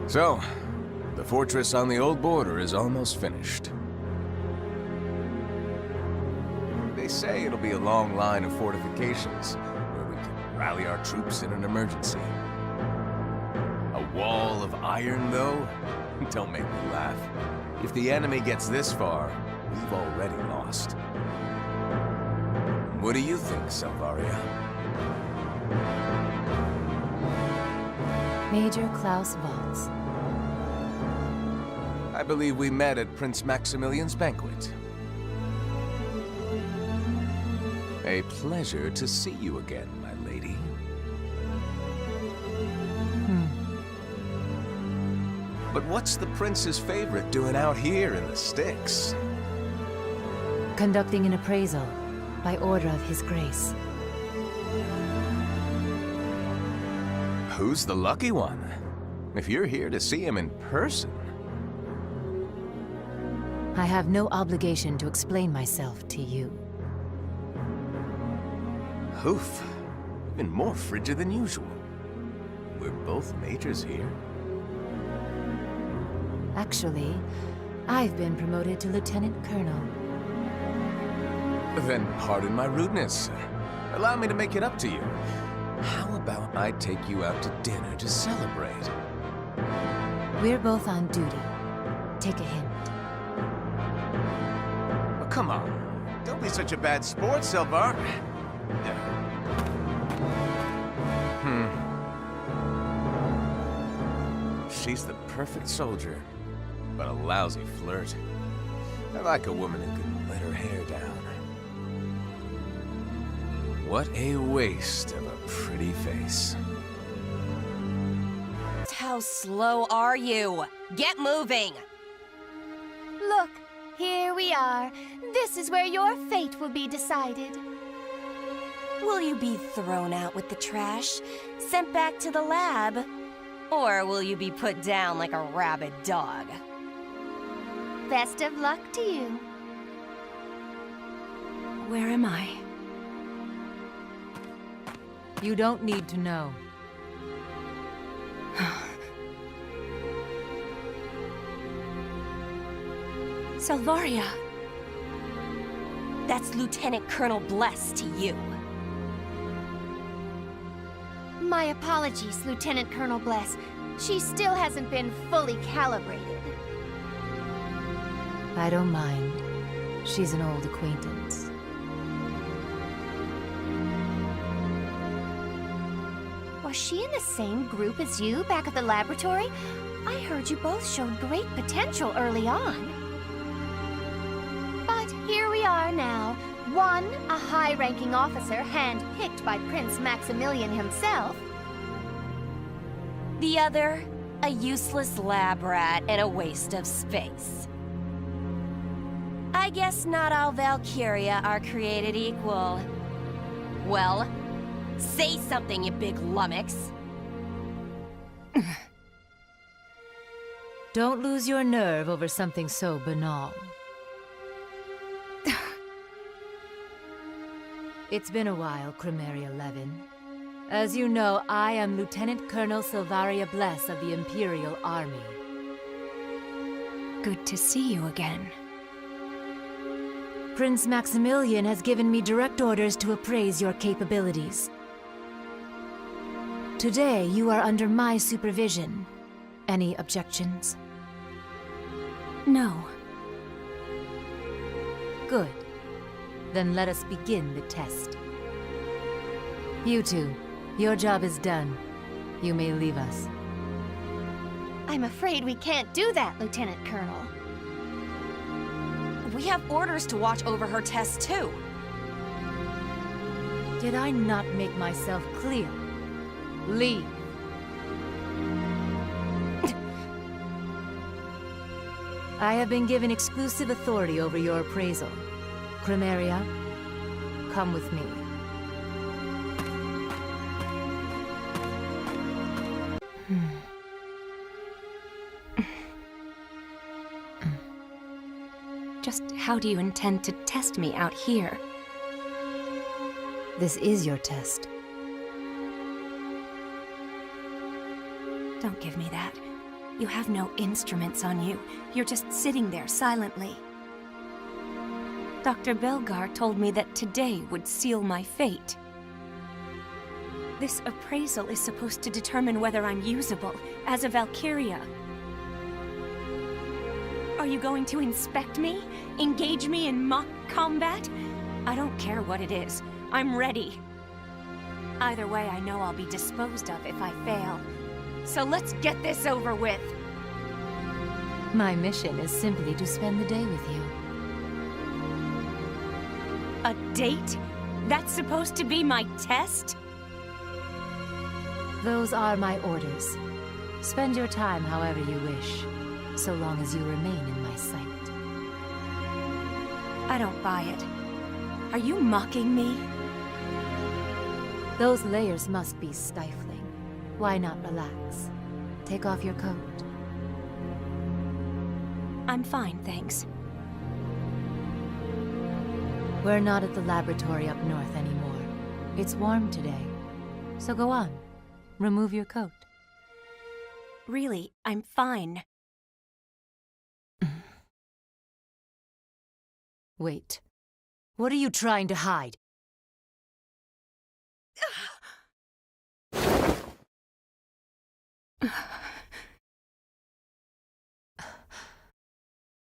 So, the fortress on the old border is almost finished. They say it'll be a long line of fortifications where we can rally our troops in an emergency. A wall of iron, though? Don't make me laugh. If the enemy gets this far, we've already lost. What do you think, Salvaria? Major Klaus Waltz. I believe we met at Prince Maximilian's banquet. A pleasure to see you again, my lady. But what's the prince's favorite doing out here in the sticks? Conducting an appraisal by order of His Grace. Who's the lucky one? If you're here to see him in person. I have no obligation to explain myself to you. Oof. Even more frigid than usual. We're both majors here. Actually, I've been promoted to Lieutenant Colonel. Then pardon my rudeness. Allow me to make it up to you. How about I take you out to dinner to celebrate? We're both on duty. Take a hint. Oh, come on. Don't be such a bad sport, Silvar. She's the perfect soldier, but a lousy flirt. I like a woman who can let her hair down. What a waste of a pretty face. How slow are you? Get moving! Look, here we are. This is where your fate will be decided. Will you be thrown out with the trash, sent back to the lab? Or will you be put down like a rabid dog? Best of luck to you. Where am I? You don't need to know. Salvaria! That's Lieutenant Colonel Bless to you. My apologies, Lieutenant Colonel Bless. She still hasn't been fully calibrated. I don't mind. She's an old acquaintance. Was she in the same group as you back at the laboratory? I heard you both showed great potential early on. But here we are now. One, a high-ranking officer hand-picked by Prince Maximilian himself. The other, a useless lab rat and a waste of space. I guess not all Valkyria are created equal. Well, say something, you big lummox. Don't lose your nerve over something so banal. It's been a while, Chromaria 11. As you know, I am Lieutenant Colonel Salvaria Bless of the Imperial Army. Good to see you again. Prince Maximilian has given me direct orders to appraise your capabilities. Today, you are under my supervision. Any objections? No. Good. Then let us begin the test. You two, your job is done. You may leave us. I'm afraid we can't do that, Lieutenant Colonel. We have orders to watch over her tests too. Did I not make myself clear? Leave. I have been given exclusive authority over your appraisal. Chromaria, come with me. Just how do you intend to test me out here? This is your test. Don't give me that. You have no instruments on you. You're just sitting there silently. Dr. Belgar told me that today would seal my fate. This appraisal is supposed to determine whether I'm usable as a Valkyria. Are you going to inspect me? Engage me in mock combat? I don't care what it is. I'm ready. Either way, I know I'll be disposed of if I fail. So let's get this over with. My mission is simply to spend the day with you. A date? That's supposed to be my test? Those are my orders. Spend your time however you wish, so long as you remain in my sight. I don't buy it. Are you mocking me? Those layers must be stifling. Why not relax? Take off your coat. I'm fine, thanks. We're not at the laboratory up north anymore. It's warm today. So go on. Remove your coat. Really, I'm fine. Wait. What are you trying to hide?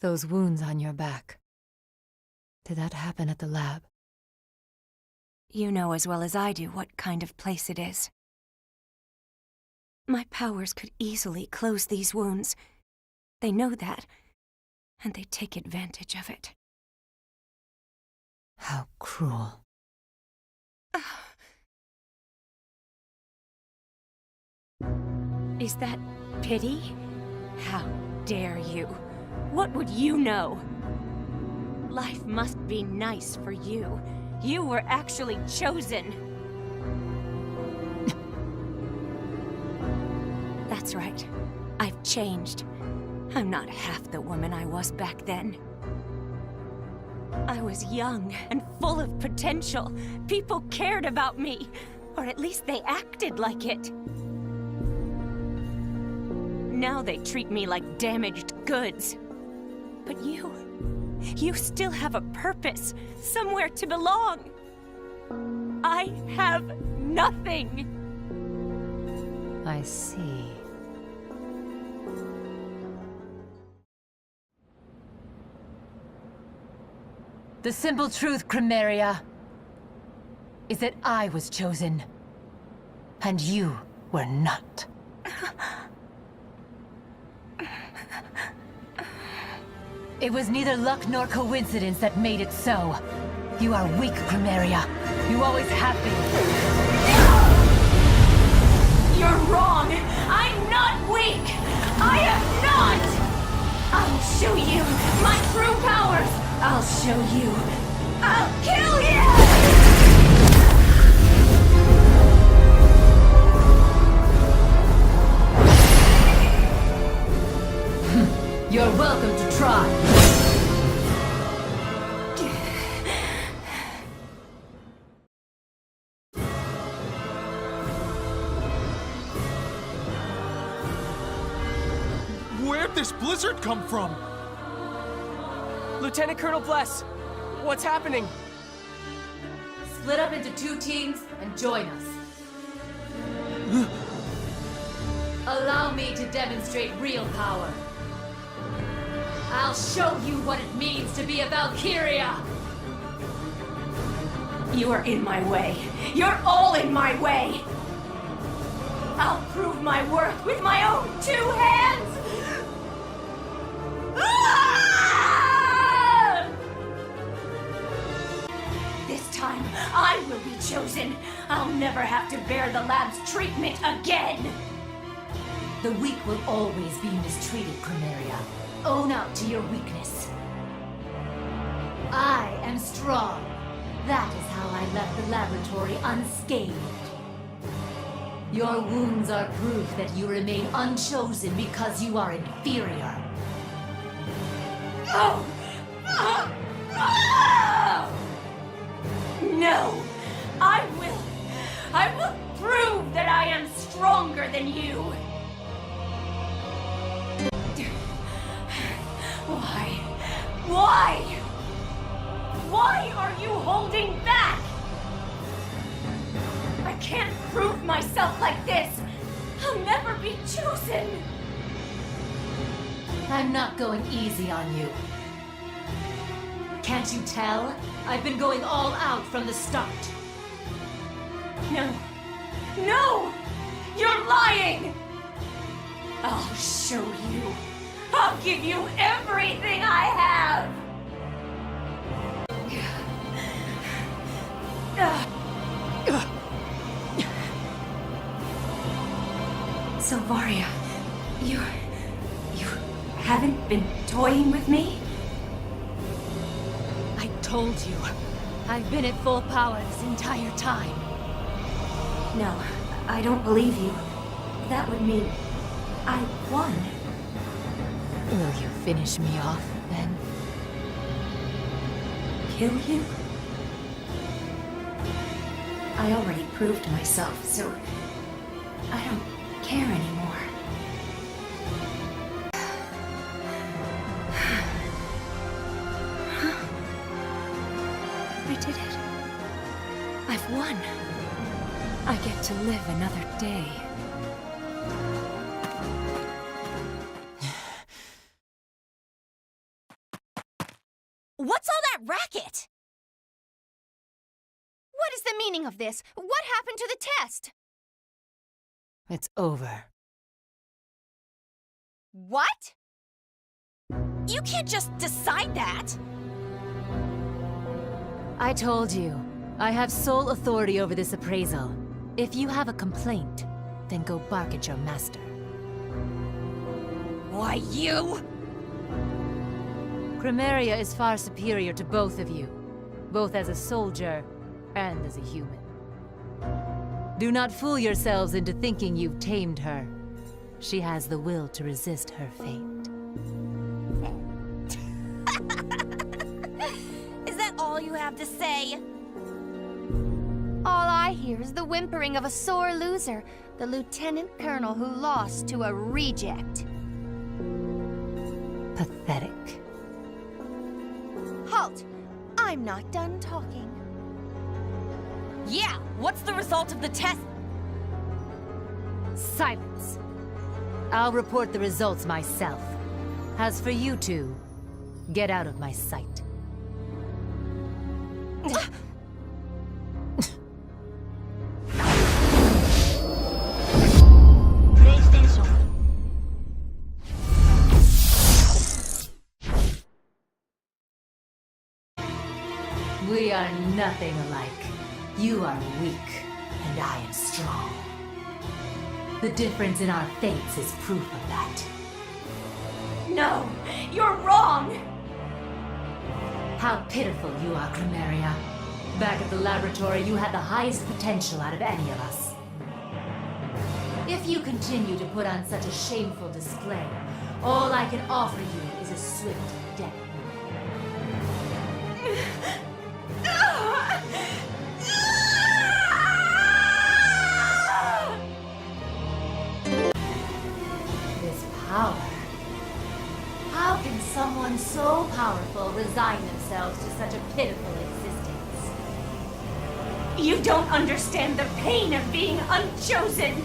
Those wounds on your back. Did that happen at the lab? You know as well as I do what kind of place it is. My powers could easily close these wounds. They know that, and they take advantage of it. How cruel. Is that pity? How dare you? What would you know? Life must be nice for you. You were actually chosen. That's right. I've changed. I'm not half the woman I was back then. I was young and full of potential. People cared about me, or at least they acted like it. Now they treat me like damaged goods. But you still have a purpose, somewhere to belong. I have nothing. I see. The simple truth, Chromaria, is that I was chosen, and you were not. It was neither luck nor coincidence that made it so. You are weak, Chromaria. You always have been. You're wrong! I'm not weak! I am not! I'll show you my true powers! I'll show you! I'll kill you! You're welcome to try. Where'd this blizzard come from? Lieutenant Colonel Bless, what's happening? Split up into 2 teams and join us. Allow me to demonstrate real power. I'll show you what it means to be a Valkyria! You are in my way. You're all in my way! I'll prove my worth with my own 2 hands! Ah! This time, I will be chosen. I'll never have to bear the lab's treatment again! The weak will always be mistreated, Chromaria. Own up to your weakness. I am strong. That is how I left the laboratory unscathed. Your wounds are proof that you remain unchosen because you are inferior. No! No! I will prove that I am stronger than you! Why? Why are you holding back? I can't prove myself like this. I'll never be chosen. I'm not going easy on you. Can't you tell? I've been going all out from the start. No. No! You're lying! I'll show you. I'll give you everything I have! Silvaria, you haven't been toying with me? I told you. I've been at full power this entire time. No, I don't believe you. That would mean I won. Will you finish me off, then? Kill you? I already proved myself, so I don't care anymore. I did it. I've won. I get to live another day. What's all that racket? What is the meaning of this? What happened to the test? It's over. What? You can't just decide that. I told you. I have sole authority over this appraisal. If you have a complaint, then go bark at your master. Why, you? Chromaria is far superior to both of you, both as a soldier and as a human. Do not fool yourselves into thinking you've tamed her. She has the will to resist her fate. Is that all you have to say? All I hear is the whimpering of a sore loser, the lieutenant colonel who lost to a reject. Pathetic. Halt! I'm not done talking. Yeah, what's the result of the test? Silence! I'll report the results myself. As for you two, get out of my sight. We are nothing alike. You are weak, and I am strong. The difference in our fates is proof of that. No, you're wrong! How pitiful you are, Chromaria. Back at the laboratory, you had the highest potential out of any of us. If you continue to put on such a shameful display, all I can offer you is a swift death. This power. How can someone so powerful resign themselves to such a pitiful existence? You don't understand the pain of being unchosen!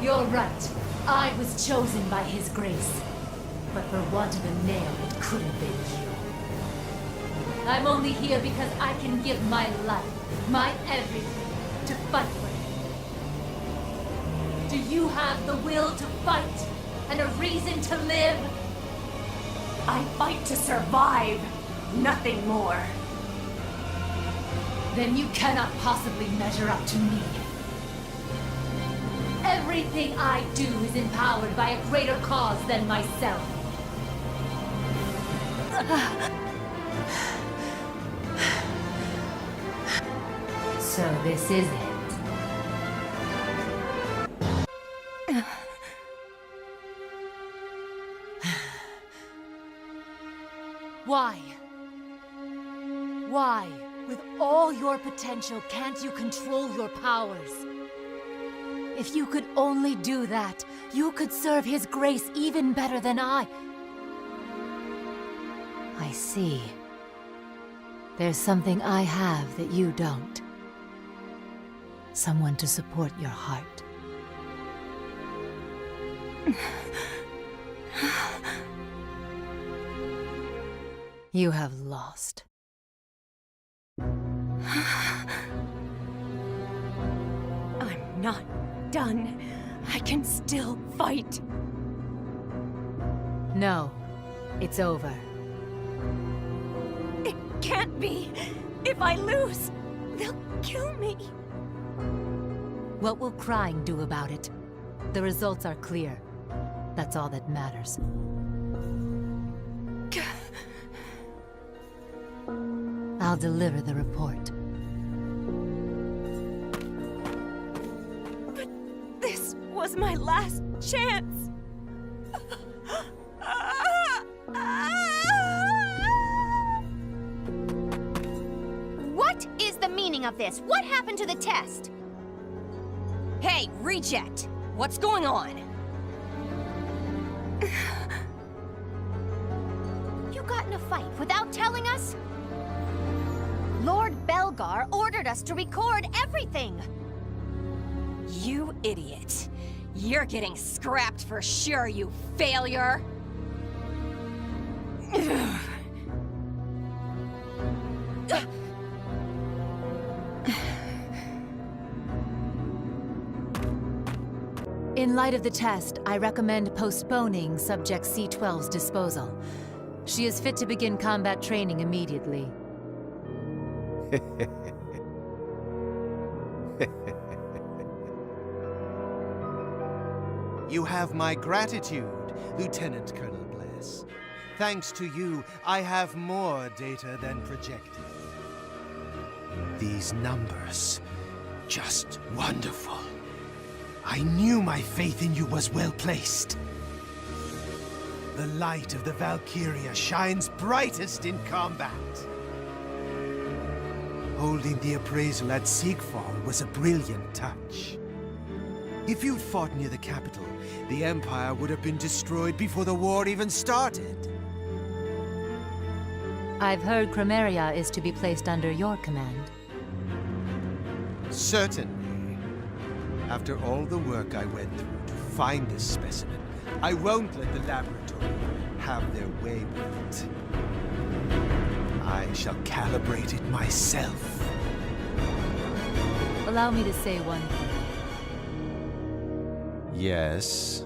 You're right. I was chosen by his grace. But for want of a nail, it could have been you. I'm only here because I can give my life, my everything, to fight for you. Do you have the will to fight and a reason to live? I fight to survive, nothing more. Then you cannot possibly measure up to me. Everything I do is empowered by a greater cause than myself. So this is it. Why? Why, with all your potential, can't you control your powers? If you could only do that, you could serve his grace even better than I. I see. There's something I have that you don't. Someone to support your heart. You have lost. I'm not done. I can still fight. No, it's over. It can't be. If I lose, they'll kill me. What will crying do about it? The results are clear. That's all that matters. I'll deliver the report. But this was my last chance. What is the meaning of this? What happened to the test? Hey, reject! What's going on? You got in a fight without telling us? Lord Belgar ordered us to record everything. You idiot. You're getting scrapped for sure, you failure! In light of the test, I recommend postponing Subject C-12's disposal. She is fit to begin combat training immediately. You have my gratitude, Lieutenant Colonel Bless. Thanks to you, I have more data than projected. These numbers, just wonderful. I knew my faith in you was well placed. The light of the Valkyria shines brightest in combat. Holding the appraisal at Sigfall was a brilliant touch. If you'd fought near the capital, the Empire would have been destroyed before the war even started. I've heard Chromaria is to be placed under your command. Certainly. After all the work I went through to find this specimen, I won't let the laboratory have their way with it. I shall calibrate it myself. Allow me to say one thing. Yes?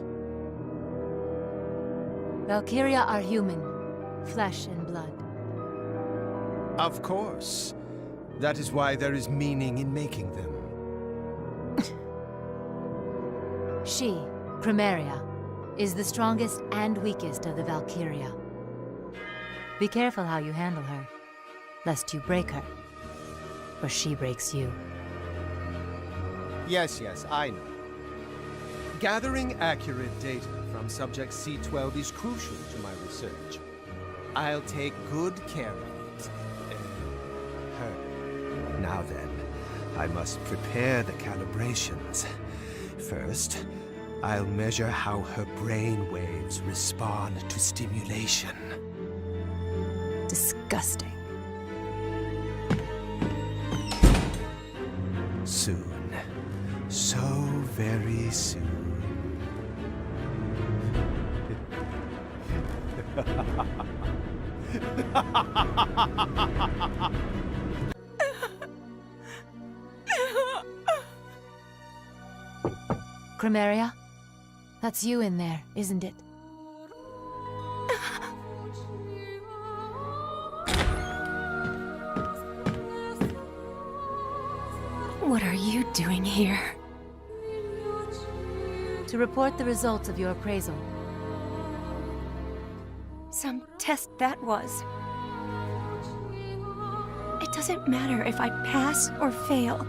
Valkyria are human, flesh and blood. Of course. That is why there is meaning in making them. She, Chromaria, is the strongest and weakest of the Valkyria. Be careful how you handle her, lest you break her, or she breaks you. Yes, I know. Gathering accurate data from Subject C-12 is crucial to my research. I'll take good care of it. Her. Now then, I must prepare the calibrations. First, I'll measure how her brain waves respond to stimulation. Disgusting. Soon. So very soon. Chromaria? That's you in there, isn't it? What are you doing here? To report the results of your appraisal. Some test that was. It doesn't matter if I pass or fail.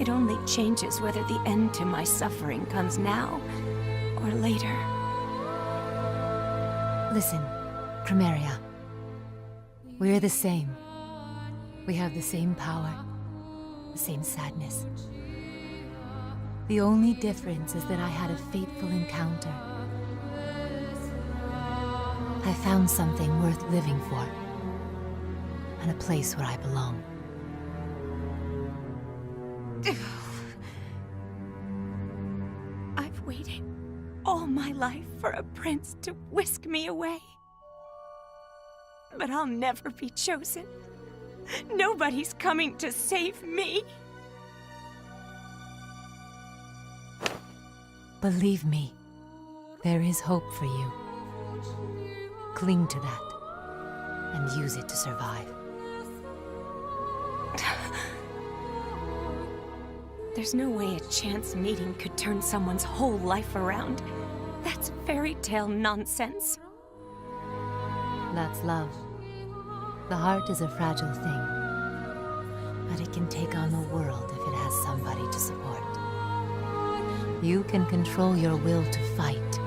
It only changes whether the end to my suffering comes now or later. Listen, Chromaria. We're the same. We have the same power, the same sadness. The only difference is that I had a fateful encounter. I found something worth living for. And a place where I belong. I've waited all my life for a prince to whisk me away. But I'll never be chosen. Nobody's coming to save me. Believe me, there is hope for you. Cling to that, and use it to survive. There's no way a chance meeting could turn someone's whole life around. That's fairy tale nonsense. That's love. The heart is a fragile thing, but it can take on the world if it has somebody to support. You can control your will to fight,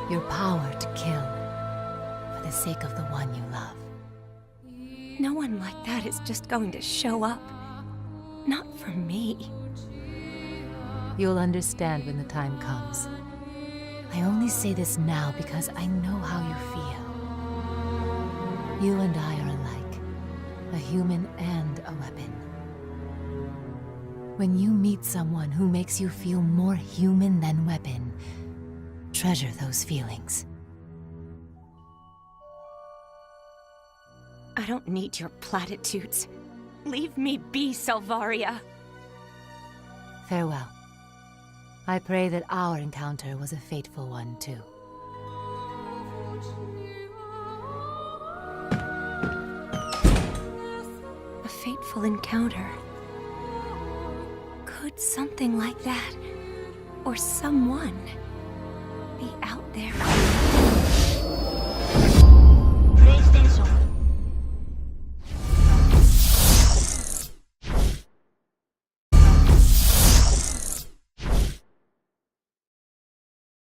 your power to kill, for the sake of the one you love. No one like that is just going to show up. Not for me. You'll understand when the time comes. I only say this now because I know how you feel. You and I are alike, a human and a weapon. When you meet someone who makes you feel more human than weapon, treasure those feelings. I don't need your platitudes. Leave me be, Salvaria. Farewell. I pray that our encounter was a fateful one, too. A fateful encounter. Could something like that, or someone, be out there?